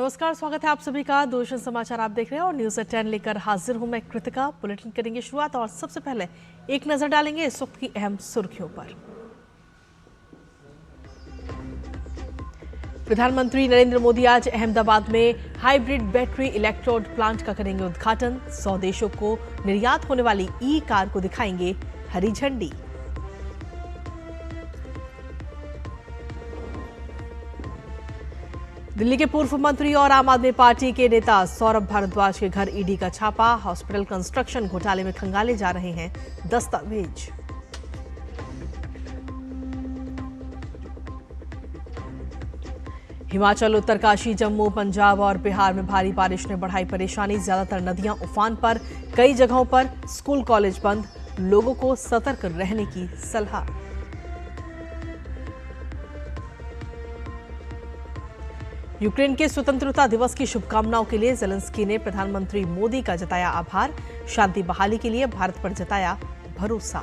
नमस्कार, स्वागत है आप सभी का। दूरदर्शन समाचार आप देख रहे हैं और न्यूज़ एट 10 लेकर हाजिर हूं मैं कृतिका। बुलेटिन करेंगे शुरुआत और सबसे पहले एक नजर डालेंगे इस वक्त की अहम सुर्खियों पर। प्रधानमंत्री नरेंद्र मोदी आज अहमदाबाद में हाइब्रिड बैटरी इलेक्ट्रोड प्लांट का करेंगे उद्घाटन। 100 देशों को निर्यात होने वाली ई कार को दिखाएंगे हरी झंडी। दिल्ली के पूर्व मंत्री और आम आदमी पार्टी के नेता सौरभ भारद्वाज के घर ईडी का छापा। हॉस्पिटल कंस्ट्रक्शन घोटाले में खंगाले जा रहे हैं दस्तावेज। हिमाचल, उत्तरकाशी, जम्मू, पंजाब और बिहार में भारी बारिश ने बढ़ाई परेशानी। ज्यादातर नदियां उफान पर, कई जगहों पर स्कूल कॉलेज बंद। लोगों को सतर्क रहने की सलाह। यूक्रेन के स्वतंत्रता दिवस की शुभकामनाओं के लिए ज़ेलेंस्की ने प्रधानमंत्री मोदी का जताया आभार। शांति बहाली के लिए भारत पर जताया भरोसा।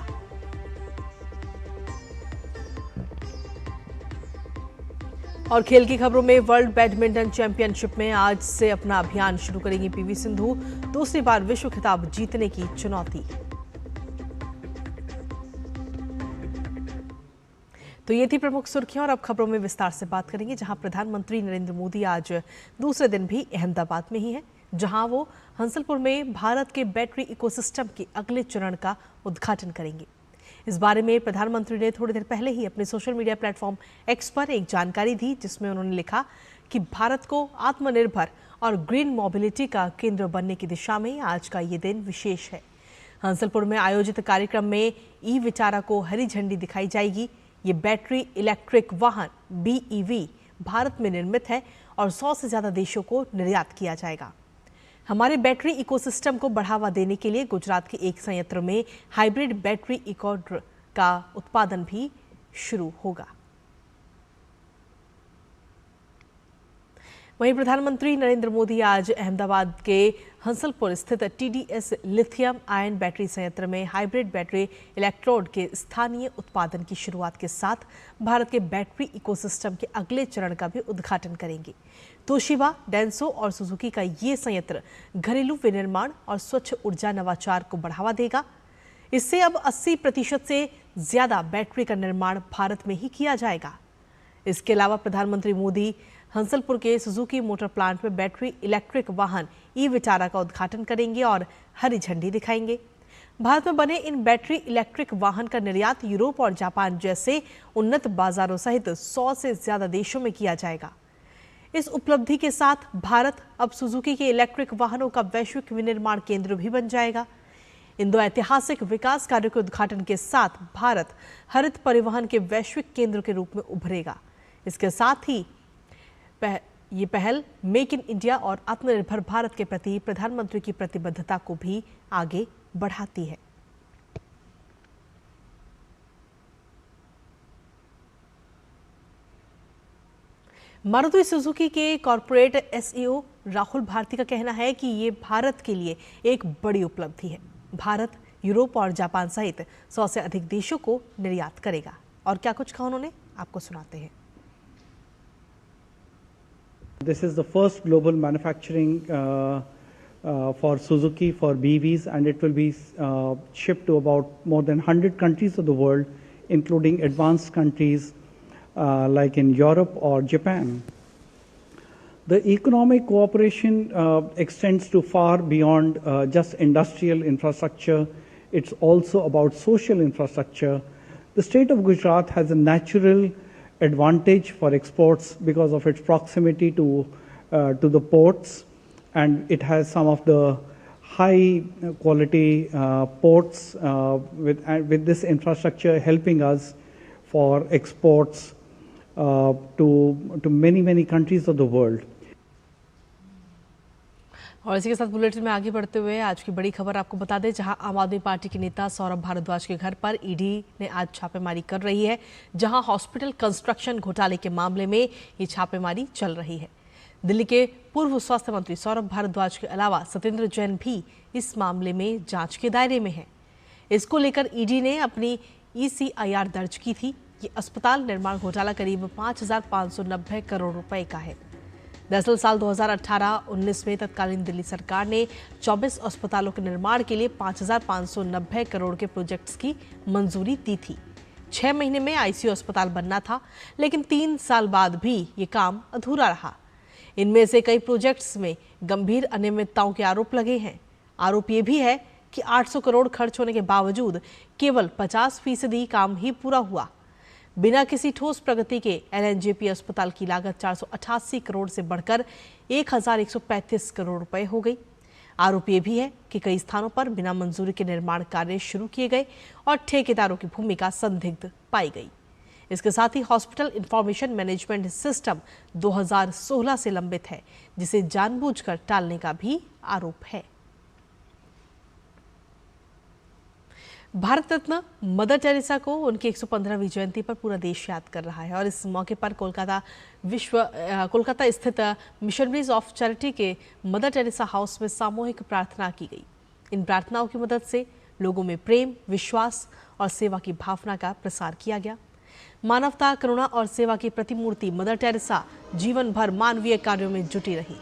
और खेल की खबरों में वर्ल्ड बैडमिंटन चैंपियनशिप में आज से अपना अभियान शुरू करेंगी पीवी सिंधु। दूसरी बार विश्व खिताब जीतने की चुनौती। तो ये थी प्रमुख सुर्खियां और अब खबरों में विस्तार से बात करेंगे, जहां प्रधानमंत्री नरेंद्र मोदी आज दूसरे दिन भी अहमदाबाद में ही हैं, जहां वो हंसलपुर में भारत के बैटरी इकोसिस्टम के अगले चरण का उद्घाटन करेंगे। इस बारे में प्रधानमंत्री ने थोड़ी देर पहले ही अपने सोशल मीडिया प्लेटफॉर्म एक्स पर एक जानकारी दी, जिसमें उन्होंने लिखा कि भारत को आत्मनिर्भर और ग्रीन मोबिलिटी का केंद्र बनने की दिशा में आज का ये दिन विशेष है। हंसलपुर में आयोजित कार्यक्रम में ई विटारा को हरी झंडी दिखाई जाएगी। ये बैटरी इलेक्ट्रिक वाहन BEV भारत में निर्मित है और 100 से ज्यादा देशों को निर्यात किया जाएगा। हमारे बैटरी इकोसिस्टम को बढ़ावा देने के लिए गुजरात के एक संयंत्र में हाइब्रिड बैटरी इकोड का उत्पादन भी शुरू होगा। वहीं प्रधानमंत्री नरेंद्र मोदी आज अहमदाबाद के हंसलपुर स्थित TDS लिथियम आयन बैटरी संयंत्र में हाइब्रिड बैटरी इलेक्ट्रोड के स्थानीय उत्पादन की शुरुआत के साथ भारत के बैटरी इकोसिस्टम के अगले चरण का भी उद्घाटन करेंगे। तोशिबा, डेंसो और सुजुकी का ये संयंत्र घरेलू विनिर्माण और स्वच्छ ऊर्जा नवाचार को बढ़ावा देगा। इससे अब 80% से ज्यादा बैटरी का निर्माण भारत में ही किया जाएगा। इसके अलावा प्रधानमंत्री मोदी हंसलपुर के सुजुकी मोटर प्लांट में बैटरी इलेक्ट्रिक वाहन ई विटारा का उद्घाटन करेंगे और हरी झंडी दिखाएंगे। भारत में बने इन बैटरी इलेक्ट्रिक वाहन का निर्यात यूरोप और जापान जैसे उन्नत बाजारों सहित 100 से ज्यादा देशों में किया जाएगा। इस उपलब्धि के साथ भारत अब सुजुकी के इलेक्ट्रिक वाहनों का वैश्विक विनिर्माण केंद्र भी बन जाएगा। इन दो ऐतिहासिक विकास कार्यों के उद्घाटन के साथ भारत हरित परिवहन के वैश्विक केंद्र के रूप में उभरेगा। इसके साथ ही ये पहल मेक इन इंडिया और आत्मनिर्भर भारत के प्रति प्रधानमंत्री की प्रतिबद्धता को भी आगे बढ़ाती है। मारुति सुजुकी के कॉर्पोरेट SEO राहुल भारती का कहना है कि ये भारत के लिए एक बड़ी उपलब्धि है। भारत यूरोप और जापान सहित 100 से अधिक देशों को निर्यात करेगा। और क्या कुछ कहा उन्होंने, आपको सुनाते हैं। This is the first global manufacturing for Suzuki for BEVs, and it will be shipped to about more than 100 countries of the world, including advanced countries like in Europe or Japan. The economic cooperation extends to far beyond just industrial infrastructure. It's also about social infrastructure. The state of Gujarat has a natural advantage for exports because of its proximity to the ports, and it has some of the high quality ports with this infrastructure helping us for exports to many countries of the world. और इसी के साथ bulletin में आगे बढ़ते हुए आज की बड़ी खबर आपको बता दें, जहां आम आदमी पार्टी के नेता सौरभ भारद्वाज के घर पर ईडी ने आज छापेमारी कर रही है, जहां हॉस्पिटल कंस्ट्रक्शन घोटाले के मामले में ये छापेमारी चल रही है। दिल्ली के पूर्व स्वास्थ्य मंत्री सौरभ भारद्वाज के अलावा सत्येंद्र जैन भी इस मामले में जांच के दायरे में है। इसको लेकर ईडी ने अपनी ECIR दर्ज की थी। ये अस्पताल निर्माण घोटाला करीब 5,590 करोड़ रुपए का है। दरअसल साल 2018-19 में तत्कालीन दिल्ली सरकार ने 24 अस्पतालों के निर्माण के लिए 5,590 करोड़ के प्रोजेक्ट्स की मंजूरी दी थी। 6 महीने में आईसीयू अस्पताल बनना था, लेकिन 3 साल बाद भी ये काम अधूरा रहा। इनमें से कई प्रोजेक्ट्स में गंभीर अनियमितताओं के आरोप लगे हैं। आरोप ये भी है कि 800 करोड़ खर्च होने के बावजूद केवल 50% काम ही पूरा हुआ। बिना किसी ठोस प्रगति के एलएनजेपी अस्पताल की लागत 488 करोड़ से बढ़कर 1,135 करोड़ रुपए हो गई। आरोप ये भी है कि कई स्थानों पर बिना मंजूरी के निर्माण कार्य शुरू किए गए और ठेकेदारों की भूमिका संदिग्ध पाई गई। इसके साथ ही हॉस्पिटल इंफॉर्मेशन मैनेजमेंट सिस्टम 2016 से लंबित है, जिसे जानबूझकर टालने का भी आरोप है। भारत रत्न मदर टेरेसा को उनकी 115वीं जयंती पर पूरा देश याद कर रहा है और इस मौके पर कोलकाता स्थित मिशनरीज ऑफ चैरिटी के मदर टेरेसा हाउस में सामूहिक प्रार्थना की गई। इन प्रार्थनाओं की मदद से लोगों में प्रेम, विश्वास और सेवा की भावना का प्रसार किया गया। मानवता, करुणा और सेवा की प्रतिमूर्ति मदर टेरेसा जीवन भर मानवीय कार्यों में जुटी रही।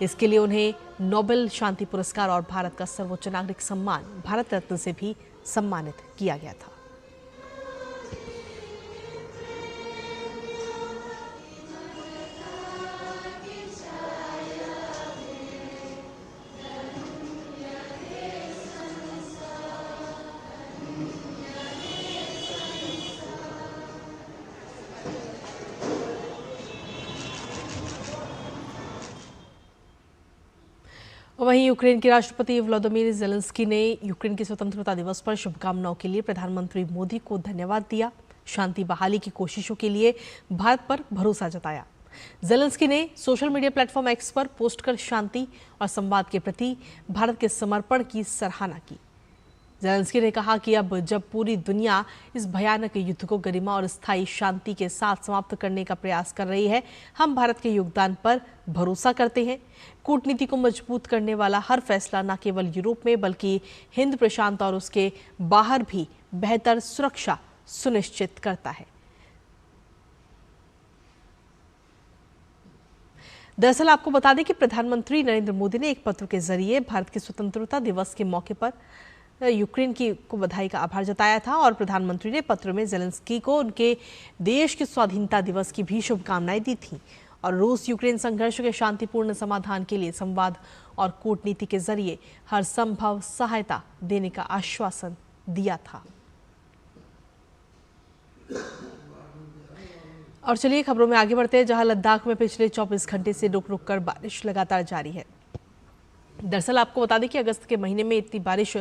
इसके लिए उन्हें नोबेल शांति पुरस्कार और भारत का सर्वोच्च नागरिक सम्मान भारत रत्न से भी सम्मानित किया गया था। वहीं यूक्रेन के राष्ट्रपति व्लादिमीर ज़ेलेंस्की ने यूक्रेन के स्वतंत्रता दिवस पर शुभकामनाओं के लिए प्रधानमंत्री मोदी को धन्यवाद दिया। शांति बहाली की कोशिशों के लिए भारत पर भरोसा जताया। ज़ेलेंस्की ने सोशल मीडिया प्लेटफॉर्म एक्स पर पोस्ट कर शांति और संवाद के प्रति भारत के समर्पण की सराहना की। ज़ेलेंस्की ने कहा कि अब जब पूरी दुनिया इस भयानक युद्ध को गरिमा और स्थायी शांति के साथ समाप्त करने का प्रयास कर रही है, हम भारत के योगदान पर भरोसा करते हैं। कूटनीति को मजबूत करने वाला हर फैसला न केवल यूरोप में बल्कि हिंद प्रशांत और उसके बाहर भी बेहतर सुरक्षा सुनिश्चित करता है। दरअसल आपको बता दें कि प्रधानमंत्री नरेंद्र मोदी ने एक पत्र के जरिए भारत के स्वतंत्रता दिवस के मौके पर यूक्रेन को बधाई का आभार जताया था और प्रधानमंत्री ने पत्र में ज़ेलेंस्की को उनके देश के स्वाधीनता दिवस की भी शुभकामनाएं दी थी और रूस यूक्रेन संघर्ष के शांतिपूर्ण समाधान के लिए संवाद और कूटनीति के जरिए हर संभव सहायता देने का आश्वासन दिया था। और चलिए खबरों में आगे बढ़ते हैं, जहां लद्दाख में पिछले 24 घंटे से रुक रुक कर बारिश लगातार जारी है। दरअसल आपको बता दें कि अगस्त के महीने में इतनी बारिश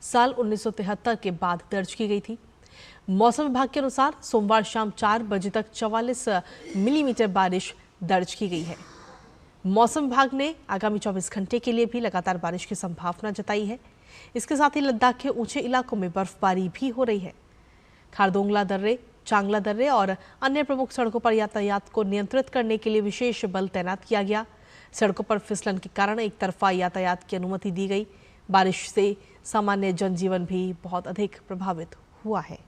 साल 1973 के बाद दर्ज की गई थी। मौसम विभाग के अनुसार सोमवार शाम 4 बजे तक 44 मिलीमीटर बारिश दर्ज की गई है। मौसम विभाग ने आगामी 24 घंटे के लिए भी लगातार बारिश की संभावना जताई है। इसके साथ ही लद्दाख के ऊंचे इलाकों में बर्फबारी भी हो रही है। खारदोंगला दर्रे, चांगला दर्रे और अन्य प्रमुख सड़कों पर यातायात को नियंत्रित करने के लिए विशेष बल तैनात किया गया। सड़कों पर फिसलन के कारण एक तरफा यातायात की अनुमति दी गई। बारिश से सामान्य जनजीवन भी बहुत अधिक प्रभावित हुआ है।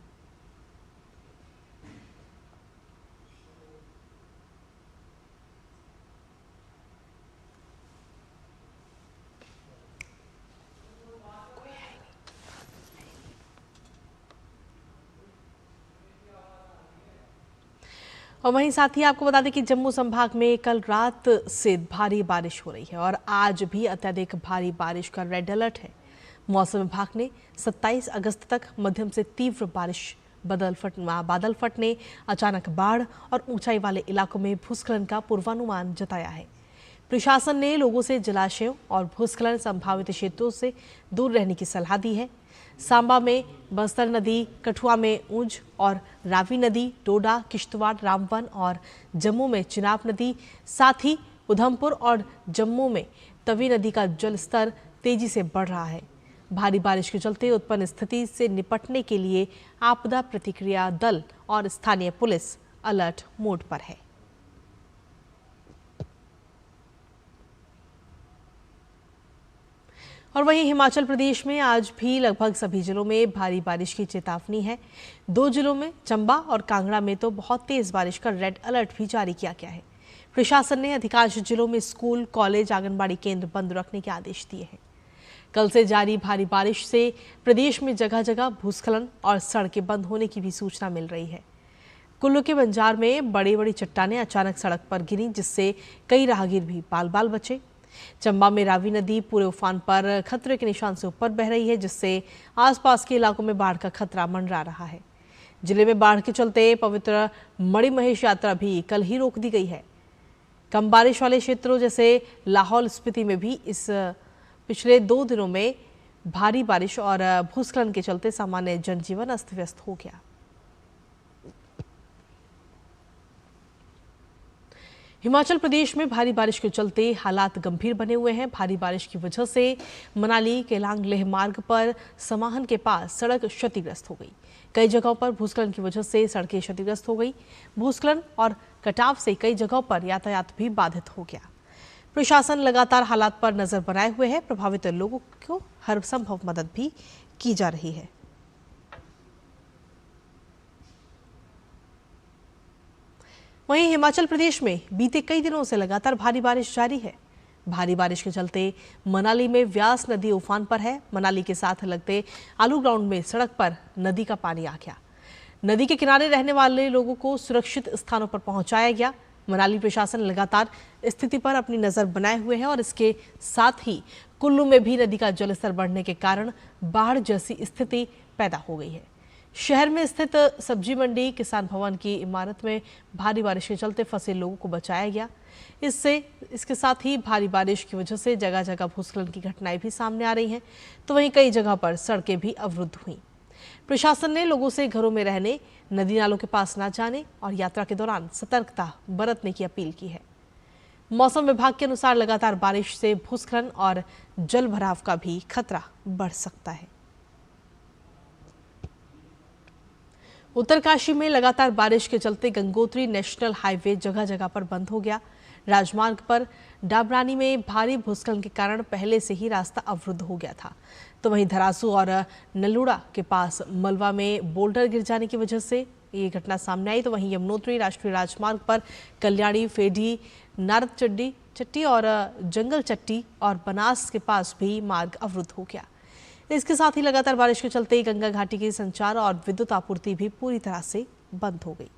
और वहीं साथ ही आपको बता दें कि जम्मू संभाग में कल रात से भारी बारिश हो रही है और आज भी अत्यधिक भारी बारिश का रेड अलर्ट है। मौसम विभाग ने 27 अगस्त तक मध्यम से तीव्र बारिश, बादल फटने, अचानक बाढ़ और ऊंचाई वाले इलाकों में भूस्खलन का पूर्वानुमान जताया है। प्रशासन ने लोगों से जलाशयों और भूस्खलन संभावित क्षेत्रों से दूर रहने की सलाह दी है। सांबा में बस्तर नदी, कठुआ में ऊंझ और रावी नदी, डोडा, किश्तवाड़, रामबन और जम्मू में चिनाब नदी, साथ ही उधमपुर और जम्मू में तवी नदी का जलस्तर तेजी से बढ़ रहा है। भारी बारिश के चलते उत्पन्न स्थिति से निपटने के लिए आपदा प्रतिक्रिया दल और स्थानीय पुलिस अलर्ट मोड पर है। और वहीं हिमाचल प्रदेश में आज भी लगभग सभी जिलों में भारी बारिश की चेतावनी है। 2 जिलों में, चंबा और कांगड़ा में तो बहुत तेज बारिश का रेड अलर्ट भी जारी किया गया है। प्रशासन ने अधिकांश जिलों में स्कूल, कॉलेज, आंगनबाड़ी केंद्र बंद रखने के आदेश दिए हैं। कल से जारी भारी बारिश से प्रदेश में जगह जगह भूस्खलन और सड़कें बंद होने की भी सूचना मिल रही है। कुल्लू के बंजार में बड़ी बड़ी चट्टानें अचानक सड़क पर गिरी, जिससे कई राहगीर भी बाल बाल बचे। चंबा में रावी नदी पूरे उफान पर खतरे के निशान से ऊपर बह रही है, जिससे आसपास के इलाकों में बाढ़ का खतरा मंडरा रहा है। जिले में बाढ़ के चलते पवित्र मणिमहेश यात्रा भी कल ही रोक दी गई है। कम बारिश वाले क्षेत्रों जैसे लाहौल स्पीति में भी इस पिछले 2 दिनों में भारी बारिश और भूस्खलन के चलते सामान्य जनजीवन अस्त व्यस्त हो गया। हिमाचल प्रदेश में भारी बारिश के चलते हालात गंभीर बने हुए हैं। भारी बारिश की वजह से मनाली केलांग लेह मार्ग पर समाहन के पास सड़क क्षतिग्रस्त हो गई। कई जगहों पर भूस्खलन की वजह से सड़कें क्षतिग्रस्त हो गई। भूस्खलन और कटाव से कई जगहों पर यातायात भी बाधित हो गया। प्रशासन लगातार हालात पर नजर बनाए हुए है। प्रभावित लोगों को हर संभव मदद भी की जा रही है। वहीं हिमाचल प्रदेश में बीते कई दिनों से लगातार भारी बारिश जारी है। भारी बारिश के चलते मनाली में व्यास नदी उफान पर है। मनाली के साथ लगते आलू ग्राउंड में सड़क पर नदी का पानी आ गया। नदी के किनारे रहने वाले लोगों को सुरक्षित स्थानों पर पहुंचाया गया। मनाली प्रशासन लगातार स्थिति पर अपनी नजर बनाए हुए है और इसके साथ ही कुल्लू में भी नदी का जलस्तर बढ़ने के कारण बाढ़ जैसी स्थिति पैदा हो गई है। शहर में स्थित सब्जी मंडी, किसान भवन की इमारत में भारी बारिश के चलते फंसे लोगों को बचाया गया। इसके साथ ही भारी बारिश की वजह से जगह जगह भूस्खलन की घटनाएं भी सामने आ रही हैं, तो वहीं कई जगह पर सड़कें भी अवरुद्ध हुई। प्रशासन ने लोगों से घरों में रहने, नदी नालों के पास न जाने और यात्रा के दौरान सतर्कता बरतने की अपील की है। मौसम विभाग के अनुसार लगातार बारिश से भूस्खलन और जल भराव का भी खतरा बढ़ सकता है। उत्तरकाशी में लगातार बारिश के चलते गंगोत्री नेशनल हाईवे जगह जगह पर बंद हो गया। राजमार्ग पर डाबरानी में भारी भूस्खलन के कारण पहले से ही रास्ता अवरुद्ध हो गया था, तो वहीं धरासू और नलूड़ा के पास मलबा में बोल्डर गिर जाने की वजह से ये घटना सामने आई। तो वहीं यमुनोत्री राष्ट्रीय राजमार्ग पर कल्याणी, फेडी, नारद चट्टी और जंगल चट्टी और बनास के पास भी मार्ग अवरुद्ध हो गया। इसके साथ ही लगातार बारिश के चलते गंगा घाटी की संचार और विद्युत आपूर्ति भी पूरी तरह से बंद हो गई।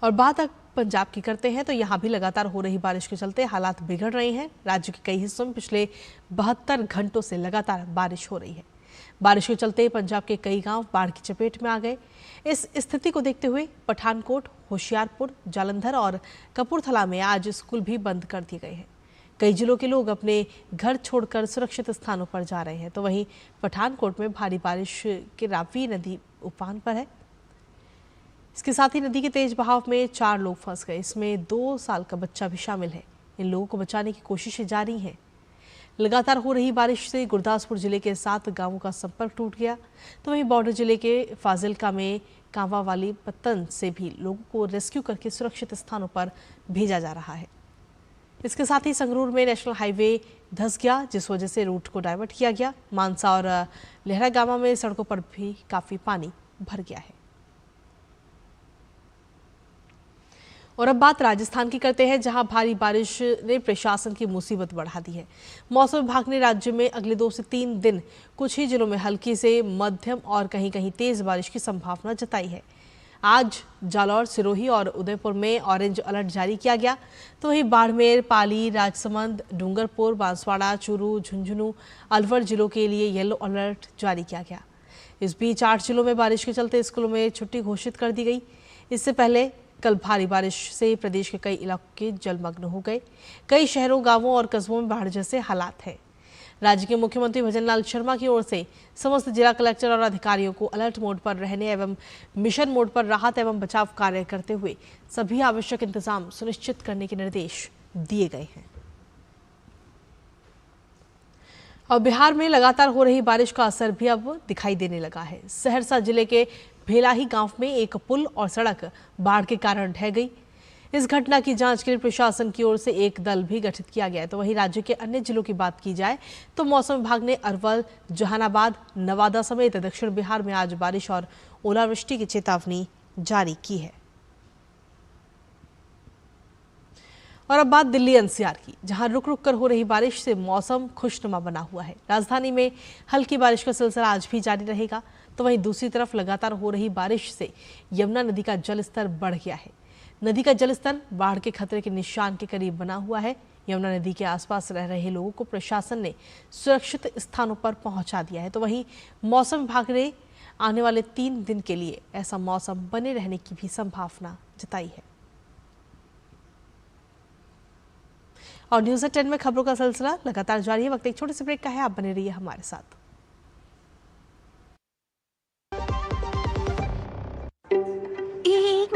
और बात पंजाब की करते हैं, तो यहाँ भी लगातार हो रही बारिश के चलते हालात बिगड़ रहे हैं। राज्य के कई हिस्सों में पिछले 72 घंटों से लगातार बारिश हो रही है। बारिश के चलते पंजाब के कई गांव बाढ़ की चपेट में आ गए। इस स्थिति को देखते हुए पठानकोट, होशियारपुर, जालंधर और कपूरथला में आज स्कूल भी बंद कर दिए गए हैं। कई जिलों के लोग अपने घर छोड़कर सुरक्षित स्थानों पर जा रहे हैं, तो वहीं पठानकोट में भारी बारिश के रावी नदी उफान पर है। इसके साथ ही नदी के तेज बहाव में 4 लोग फंस गए। इसमें 2 साल का बच्चा भी शामिल है। इन लोगों को बचाने की कोशिशें जारी हैं। लगातार हो रही बारिश से गुरदासपुर जिले के 7 गांवों का संपर्क टूट गया, तो वहीं बॉर्डर जिले के फाजिलका में कांवा वाली पत्तन से भी लोगों को रेस्क्यू करके सुरक्षित स्थानों पर भेजा जा रहा है। इसके साथ ही संगरूर में नेशनल हाईवे धंस गया, जिस वजह से रूट को डाइवर्ट किया गया। मानसा और लहरागामा में सड़कों पर भी काफी पानी भर गया है। और अब बात राजस्थान की करते हैं, जहां भारी बारिश ने प्रशासन की मुसीबत बढ़ा दी है। मौसम विभाग ने राज्य में अगले 2 से 3 दिन कुछ ही जिलों में हल्की से मध्यम और कहीं कहीं तेज बारिश की संभावना जताई है। आज जालौर, सिरोही और उदयपुर में ऑरेंज अलर्ट जारी किया गया, तो वहीं बाड़मेर, पाली, राजसमंद, डूंगरपुर, बांसवाड़ा, चूरू, झुंझुनू, अलवर जिलों के लिए येलो अलर्ट जारी किया गया। इस बीच 8 जिलों में बारिश के चलते स्कूलों में छुट्टी घोषित कर दी गई। इससे पहले कल भारी बारिश से प्रदेश के कई इलाके जलमग्न हो गए। कई शहरों, गांवों और कस्बों में बाढ़ जैसे हालात हैं। राज्य के मुख्यमंत्री भजनलाल शर्मा की ओर से समस्त जिला कलेक्टर और अधिकारियों को अलर्ट मोड पर रहने एवं मिशन मोड पर राहत एवं बचाव कार्य करते हुए सभी आवश्यक इंतजाम सुनिश्चित करने के निर्देश दिए गए हैं। और बिहार में लगातार हो रही बारिश का असर भी अब दिखाई देने लगा है। सहरसा जिले के भेलाही गांव में एक पुल और सड़क बाढ़ के कारण ढह गई। इस घटना की जांच के लिए प्रशासन की ओर से एक दल भी गठित किया गया है। तो वहीं राज्य के अन्य जिलों की बात की जाए तो मौसम विभाग ने अरवल, जहानाबाद, नवादा समेत दक्षिण बिहार में आज बारिश और ओलावृष्टि की चेतावनी जारी की है। और अब बात दिल्ली एनसीआर की, जहां रुक रुक कर हो रही बारिश से मौसम खुशनुमा बना हुआ है। राजधानी में हल्की बारिश का सिलसिला आज भी जारी रहेगा, तो वहीं दूसरी तरफ लगातार हो रही बारिश से यमुना नदी का जलस्तर बढ़ गया है। नदी का जलस्तर बाढ़ के खतरे के निशान के करीब बना हुआ है। यमुना नदी के आसपास रह रहे लोगों को प्रशासन ने सुरक्षित स्थानों पर पहुंचा दिया है। तो वहीं मौसम विभाग ने आने वाले 3 दिन के लिए ऐसा मौसम बने रहने की भी संभावना जताई है। और न्यूज़ 10 में खबरों का सिलसिला लगातार जारी है। वक्त एक छोटे से ब्रेक का है, आप बने रहिए हमारे साथ।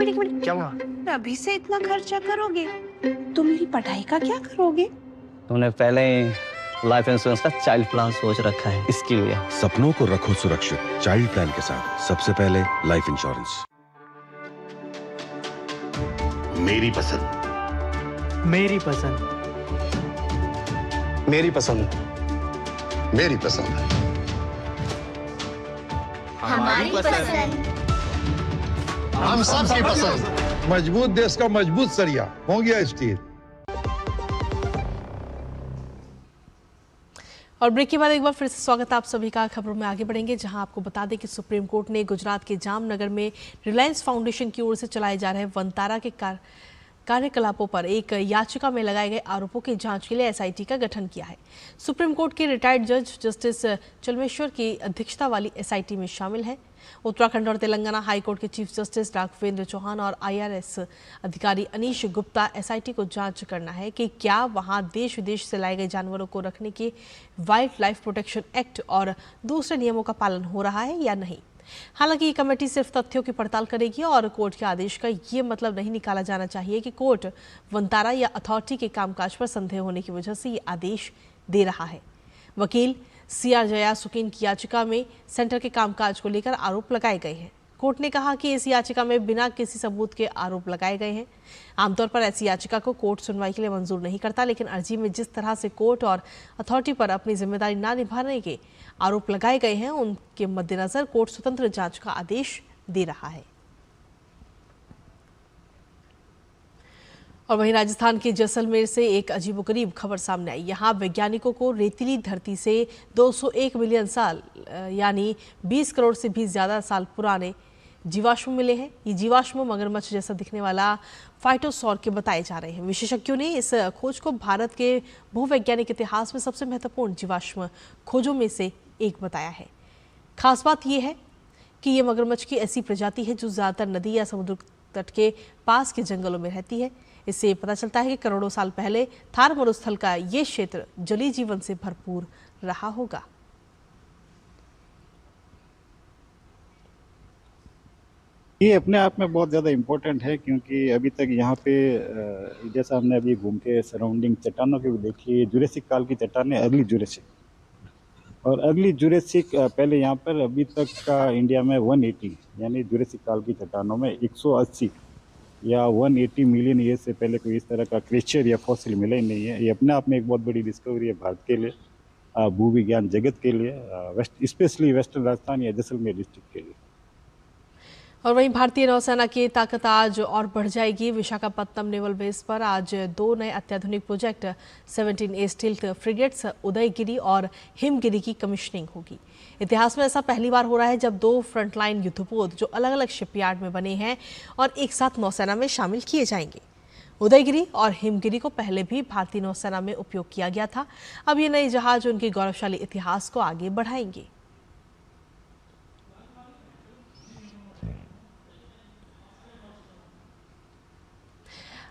एक मिनट क्या हुआ? अभी से इतना खर्चा करोगे? तुम मेरी पढ़ाई का क्या करोगे? तुमने पहले ही लाइफ इंश्योरेंस का चाइल्ड प्लान सोच रखा है, इसके लिए। सपनों को रखो सुरक्षित चाइल्ड प्लान के साथ। सबसे पहले लाइफ इंश्योरेंस। मेरी पसंद। मेरी पसंद। मेरी पसंद। मेरी पसंद। हमारी पसंद। हम सबकी पसंद। मजबूत देश का मजबूत सरिया हो गया स्टील। और ब्रेक के बाद एक बार फिर से स्वागत आप सभी का। खबरों में आगे बढ़ेंगे, जहां आपको बता दें कि सुप्रीम कोर्ट ने गुजरात के जामनगर में रिलायंस फाउंडेशन की ओर से चलाए जा रहे वनतारा के कार्यकलापों पर एक याचिका में लगाए गए आरोपों की जांच के लिए एसआईटी का गठन किया है। सुप्रीम कोर्ट के रिटायर्ड जज जस्टिस चलमेश्वर की अध्यक्षता वाली एसआईटी में शामिल है उत्तराखंड और तेलंगाना हाई कोर्ट के चीफ जस्टिस राघवेंद्र चौहान और आईआरएस अधिकारी अनीश गुप्ता। एसआईटी को जांच करना है कि क्या वहां देश विदेश से लाए गए जानवरों को रखने के वाइल्ड लाइफ प्रोटेक्शन एक्ट और दूसरे नियमों का पालन हो रहा है या नहीं। हालांकि ये कमेटी सिर्फ तथ्यों की पड़ताल करेगी और कोर्ट के आदेश का ये मतलब नहीं निकाला जाना चाहिए कि कोर्ट वनतारा या अथॉरिटी के कामकाज पर संदेह होने की वजह से ये आदेश दे रहा है। वकील सीआर जया सुकीन की याचिका में सेंटर के कामकाज को लेकर आरोप लगाए गए हैं। कोर्ट ने कहा कि इस याचिका में बिना किसी सबूत के आरोप लगाए गए हैं। आमतौर पर ऐसी याचिका को कोर्ट सुनवाई के लिए मंजूर नहीं करता, लेकिन अर्जी में जिस तरह से कोर्ट और अथॉरिटी पर अपनी जिम्मेदारी न निभाने के आरोप लगाए गए हैं, उनके मद्देनजर कोर्ट स्वतंत्र जांच का आदेश दे रहा है। और वहीं राजस्थान के जैसलमेर से एक अजीबोगरीब खबर सामने आई। यहाँ वैज्ञानिकों को रेतीली धरती से 201 मिलियन साल यानी 20 करोड़ से भी ज्यादा साल पुराने जीवाश्म मिले हैं। ये जीवाश्म मगरमच्छ जैसा दिखने वाला फाइटोसौर के बताए जा रहे हैं। विशेषज्ञों ने इस खोज को भारत के भूवैज्ञानिक इतिहास में सबसे महत्वपूर्ण जीवाश्म खोजों में से एक बताया है। खास बात यह है कि ये मगरमच्छ की ऐसी प्रजाति है जो ज्यादातर नदी या समुद्र तट के पास के जंगलों में रहती है। इससे पता चलता है कि करोड़ों साल पहले थार मरुस्थल का ये क्षेत्र जलीय जीवन से भरपूर रहा होगा। ये अपने आप में बहुत ज़्यादा इम्पोर्टेंट है, क्योंकि अभी तक यहाँ पे जैसा हमने अभी घूम के सराउंडिंग चट्टानों की देखी, जुरेसिक काल की चट्टानें, अर्ली जुरेसिक और अर्ली जुरेसिक पहले यहाँ पर अभी तक का इंडिया में 180 यानी जुरेसिक काल की चट्टानों में 180 या 180 मिलियन ईयर से पहले कोई इस तरह का क्रेचर या फॉसिल मिला ही नहीं है। ये अपने आप में एक बहुत बड़ी डिस्कवरी है भारत के लिए, भूविज्ञान जगत के लिए, स्पेशली वेस्टर्न राजस्थान या जैसलमेर डिस्ट्रिक्ट के लिए। और वहीं भारतीय नौसेना की ताकत आज और बढ़ जाएगी। विशाखापत्तनम नेवल बेस पर आज 2 नए अत्याधुनिक project 17A stealth frigates Udayagiri और हिमगिरी की कमीशनिंग होगी। इतिहास में ऐसा पहली बार हो रहा है जब 2 फ्रंटलाइन युद्धपोत जो अलग अलग शिपयार्ड में बने हैं और एक साथ नौसेना में शामिल किए जाएंगे। उदयगिरी और हिमगिरी को पहले भी भारतीय नौसेना में उपयोग किया गया था। अब ये नए जहाज उनके गौरवशाली इतिहास को आगे बढ़ाएंगे।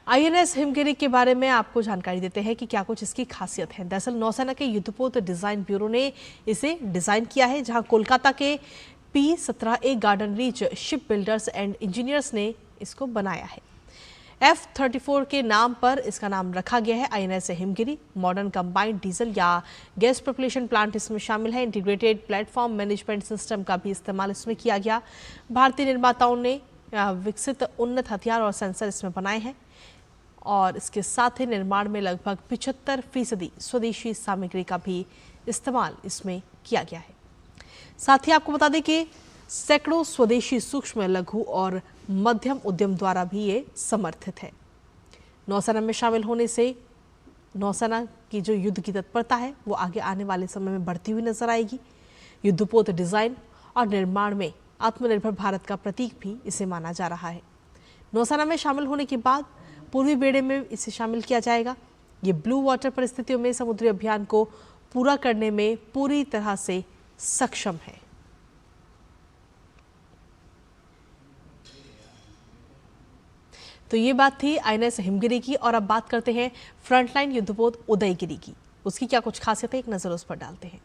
आईएनएस हिमगिरी के बारे में आपको जानकारी देते हैं कि क्या कुछ इसकी खासियत है। दरअसल नौसेना के युद्धपोत डिजाइन ब्यूरो ने इसे डिजाइन किया है, जहां कोलकाता के P-17A garden reach ship builders and engineers ने इसको बनाया है। F-34 के नाम पर इसका नाम रखा गया है। INS Himgiri modern combined diesel या गैस प्रोपल्शन प्लांट इसमें शामिल है। इंटीग्रेटेड प्लेटफॉर्म मैनेजमेंट सिस्टम का भी इस्तेमाल इसमें किया गया। भारतीय निर्माताओं ने विकसित उन्नत हथियार और सेंसर इसमें बनाए हैं और इसके साथ ही निर्माण में लगभग 75% स्वदेशी सामग्री का भी इस्तेमाल इसमें किया गया है। साथ ही आपको बता दें कि सैकड़ों स्वदेशी सूक्ष्म, लघु और मध्यम उद्यम द्वारा भी ये समर्थित है। नौसेना में शामिल होने से नौसेना की जो युद्ध की तत्परता है वो आगे आने वाले समय में बढ़ती हुई नजर आएगी। युद्धपोत डिजाइन और निर्माण में आत्मनिर्भर भारत का प्रतीक भी इसे माना जा रहा है। नौसेना में शामिल होने के बाद पूर्वी बेड़े में इसे शामिल किया जाएगा। ये ब्लू वाटर परिस्थितियों में समुद्री अभियान को पूरा करने में पूरी तरह से सक्षम है। तो ये बात थी आईएनएस हिमगिरी की। और अब बात करते हैं फ्रंटलाइन युद्धपोत उदयगिरी की। उसकी क्या कुछ खासियत है, एक नज़र उस पर डालते हैं।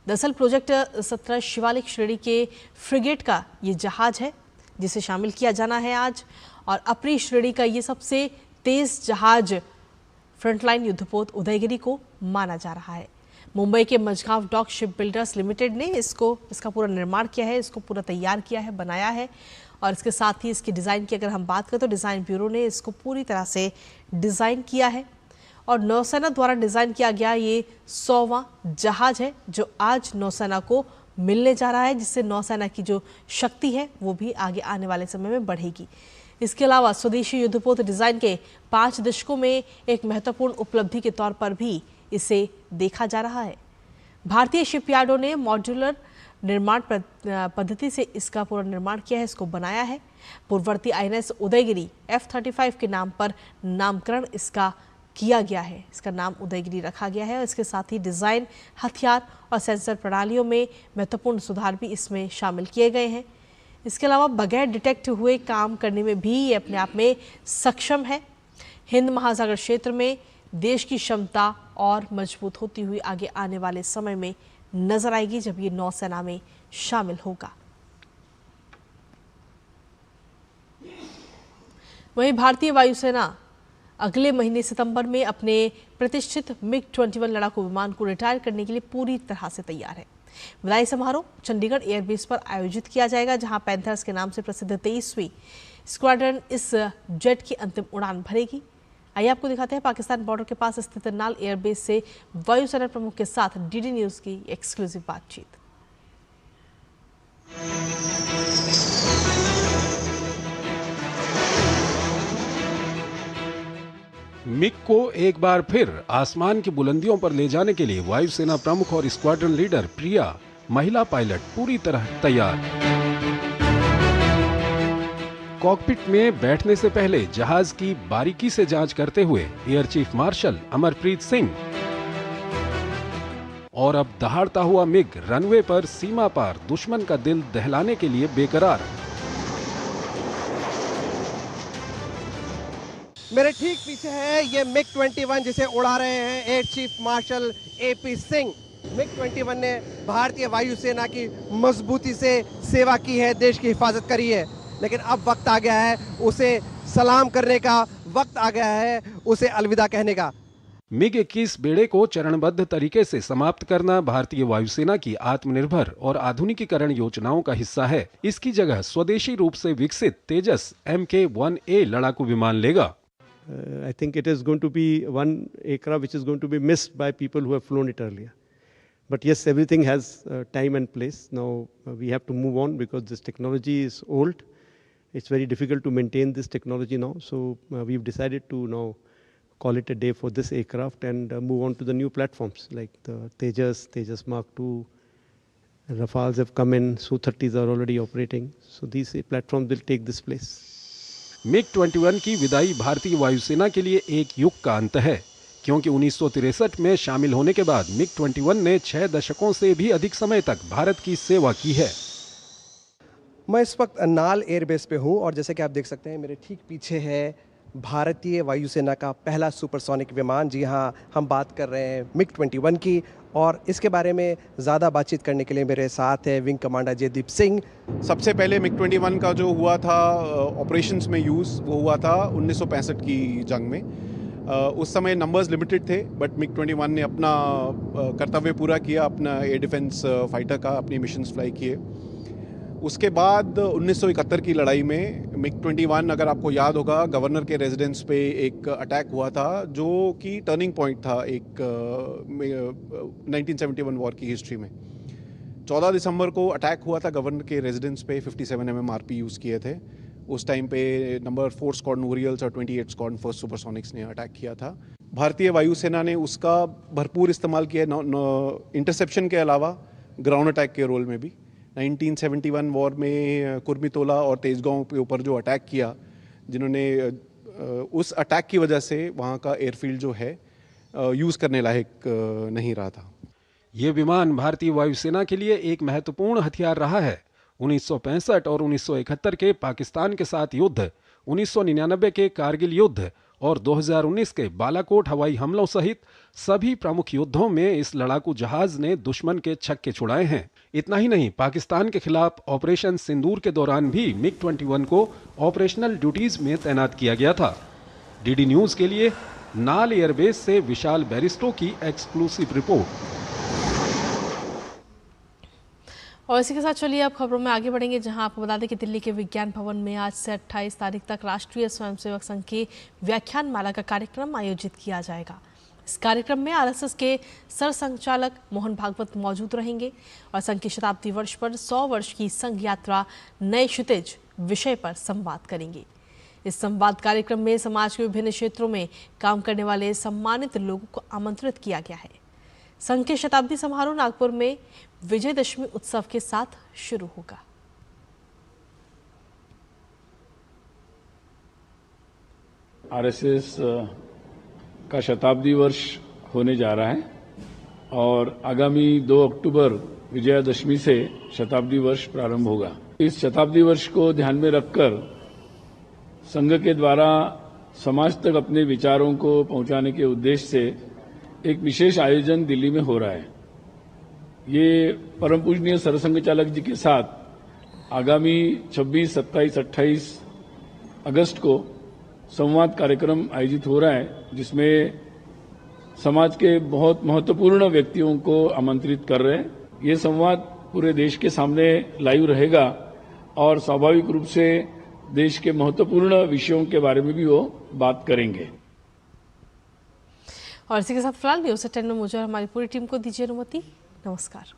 दरअसल प्रोजेक्ट 17 शिवालिक श्रेणी के फ्रिगेट का ये जहाज है जिसे शामिल किया जाना है आज। और अपनी श्रेणी का ये सबसे तेज जहाज फ्रंटलाइन युद्धपोत उदयगिरी को माना जा रहा है। मुंबई के Mazagon dock ship builders limited ने इसका पूरा निर्माण किया है, इसको पूरा तैयार किया है, बनाया है। और इसके साथ ही इसकी डिज़ाइन की अगर हम बात करें तो डिज़ाइन ब्यूरो ने इसको पूरी तरह से डिज़ाइन किया है। और नौसेना द्वारा डिज़ाइन किया गया ये 100वां जहाज है जो आज नौसेना को मिलने जा रहा है, जिससे नौसेना की जो शक्ति है वो भी आगे आने वाले समय में बढ़ेगी। इसके अलावा स्वदेशी युद्धपोत डिज़ाइन के 5 दशकों में एक महत्वपूर्ण उपलब्धि के तौर पर भी इसे देखा जा रहा है। भारतीय शिपयार्डों ने मॉड्यूलर निर्माण पद्धति से इसका पूरा निर्माण किया है, इसको बनाया है। पूर्ववर्ती आईएनएस उदयगिरी F-35 के नाम पर नामकरण इसका किया गया है, इसका नाम उदयगिरी रखा गया है। और इसके साथ ही डिज़ाइन, हथियार और सेंसर प्रणालियों में महत्वपूर्ण सुधार भी इसमें शामिल किए गए हैं। इसके अलावा बगैर डिटेक्ट हुए काम करने में भी ये अपने आप में सक्षम है। हिंद महासागर क्षेत्र में देश की क्षमता और मजबूत होती हुई आगे आने वाले समय में नजर आएगी जब ये नौसेना में शामिल होगा। वहीं भारतीय वायुसेना अगले महीने सितंबर में अपने प्रतिष्ठित MiG-21 लड़ाकू विमान को रिटायर करने के लिए पूरी तरह से तैयार है। विदाई समारोह चंडीगढ़ एयरबेस पर आयोजित किया जाएगा, जहां पैंथर्स के नाम से प्रसिद्ध 23वीं स्क्वाड्रन इस जेट की अंतिम उड़ान भरेगी। आइए आपको दिखाते हैं पाकिस्तान बॉर्डर के पास स्थित नाल एयरबेस से वायुसेना प्रमुख के साथ डीडी न्यूज की एक्सक्लूसिव बातचीत। मिग को एक बार फिर आसमान की बुलंदियों पर ले जाने के लिए वायुसेना प्रमुख और स्क्वाड्रन लीडर प्रिया, महिला पायलट, पूरी तरह तैयार। कॉकपिट में बैठने से पहले जहाज की बारीकी से जांच करते हुए air chief marshal Amarpreet Singh. और अब दहाड़ता हुआ मिग रनवे पर सीमा पार दुश्मन का दिल दहलाने के लिए बेकरार। मेरे ठीक पीछे है ये MiG-21 जिसे उड़ा रहे हैं air chief marshal AP Singh. MiG-21 ने भारतीय वायुसेना की मजबूती से सेवा की है, देश की हिफाजत करी है, लेकिन अब वक्त आ गया है उसे सलाम करने का, वक्त आ गया है उसे अलविदा कहने का। MiG-21 बेड़े को चरणबद्ध तरीके से समाप्त करना भारतीय वायुसेना की आत्मनिर्भर और आधुनिकीकरण योजनाओं का हिस्सा है। इसकी जगह स्वदेशी रूप से विकसित तेजस Mk-1A लड़ाकू विमान लेगा। I think it is going to be one aircraft which is going to be missed by people who have flown it earlier. But yes, everything has time and place. Now we have to move on because this technology is old. It's very difficult to maintain this technology now. So we've decided to now call it a day for this aircraft and move on to the new platforms like the Tejas Mark II. Rafales have come in, Su-30s are already operating. So these platforms will take this place. MiG-21 की विदाई भारतीय वायुसेना के लिए एक युग का अंत है, क्योंकि 1963 में शामिल होने के बाद MiG-21 ने 6 दशकों से भी अधिक समय तक भारत की सेवा की है। मैं इस वक्त नाल एयरबेस पे हूँ और जैसे कि आप देख सकते हैं मेरे ठीक पीछे है भारतीय वायुसेना का पहला सुपरसोनिक विमान। जी हाँ, हम बात कर रहे हैं MiG-21 की और इसके बारे में ज़्यादा बातचीत करने के लिए मेरे साथ है विंग कमांडर जयदीप सिंह। सबसे पहले MiG-21 का जो हुआ था ऑपरेशंस में यूज़, वो हुआ था 1965 की जंग में। उस समय नंबर्स लिमिटेड थे, बट MiG-21 ने अपना कर्तव्य पूरा किया, अपना एयर डिफेंस फाइटर का अपनी मिशंस फ्लाई किए। उसके बाद 1971 की लड़ाई में MiG-21, अगर आपको याद होगा, गवर्नर के रेजिडेंस पे एक अटैक हुआ था जो कि टर्निंग पॉइंट था एक 1971 वॉर की हिस्ट्री में। 14 दिसंबर को अटैक हुआ था गवर्नर के रेजिडेंस पे, 57 mm RP यूज़ किए थे। उस टाइम पे नंबर 4 स्क्वाड्रन ओरियल्स और 28 स्क्वाड्रन फर्स्ट सुपरसोनिक्स ने अटैक किया था। भारतीय वायुसेना ने उसका भरपूर इस्तेमाल किया, इंटरसेप्शन के अलावा ग्राउंड अटैक के रोल में भी। 1971 वॉर में कुर्मितोला और तेजगांव के ऊपर जो अटैक किया, जिन्होंने उस अटैक की वजह से वहाँ का एयरफील्ड जो है यूज़ करने लायक नहीं रहा था। ये विमान भारतीय वायुसेना के लिए एक महत्वपूर्ण हथियार रहा है। 1965 और 1971 के पाकिस्तान के साथ युद्ध, 1999 के कारगिल युद्ध और 2019 के बालाकोट हवाई हमलों सहित सभी प्रमुख युद्धों में इस लड़ाकू जहाज ने दुश्मन के छक्के छुड़ाए हैं। इतना ही नहीं, पाकिस्तान के खिलाफ ऑपरेशन सिंदूर के दौरान भी MiG-21 को ऑपरेशनल ड्यूटीज में तैनात किया गया था। DD न्यूज के लिए नाल एयरबेस से विशाल बैरिस्टो की एक्सक्लूसिव रिपोर्ट। और इसी के साथ चलिए अब खबरों में आगे बढ़ेंगे, जहां आपको बता दें कि दिल्ली के विज्ञान भवन में आज से 28 तारीख तक राष्ट्रीय स्वयंसेवक संघ की व्याख्यान माला का कार्यक्रम आयोजित किया जाएगा। इस कार्यक्रम में RSS के सरसंघचालक मोहन भागवत मौजूद रहेंगे और संघ की शताब्दी वर्ष पर 100 वर्ष की संघ यात्रा नए क्षितिज विषय पर संवाद करेंगे। इस संवाद कार्यक्रम में समाज के विभिन्न क्षेत्रों में काम करने वाले सम्मानित लोगों को आमंत्रित किया गया है। संघ के शताब्दी समारोह नागपुर में विजयदशमी उत्सव के साथ शुरू होगा। RSS का शताब्दी वर्ष होने जा रहा है और आगामी 2 अक्टूबर विजयादशमी से शताब्दी वर्ष प्रारंभ होगा। इस शताब्दी वर्ष को ध्यान में रखकर संघ के द्वारा समाज तक अपने विचारों को पहुंचाने के उद्देश्य से एक विशेष आयोजन दिल्ली में हो रहा है। ये परम पूजनीय सरसंघ चालक जी के साथ आगामी 26, 27, 28 अगस्त को संवाद कार्यक्रम आयोजित हो रहा है, जिसमें समाज के बहुत महत्वपूर्ण व्यक्तियों को आमंत्रित कर रहे हैं। ये संवाद पूरे देश के सामने लाइव रहेगा और स्वाभाविक रूप से देश के महत्वपूर्ण विषयों के बारे में भी वो बात करेंगे। और इसी के साथ फिलहाल न्यूज़ 10 में मुझे और हमारी पूरी टीम को दीजिए अनुमति। नमस्कार।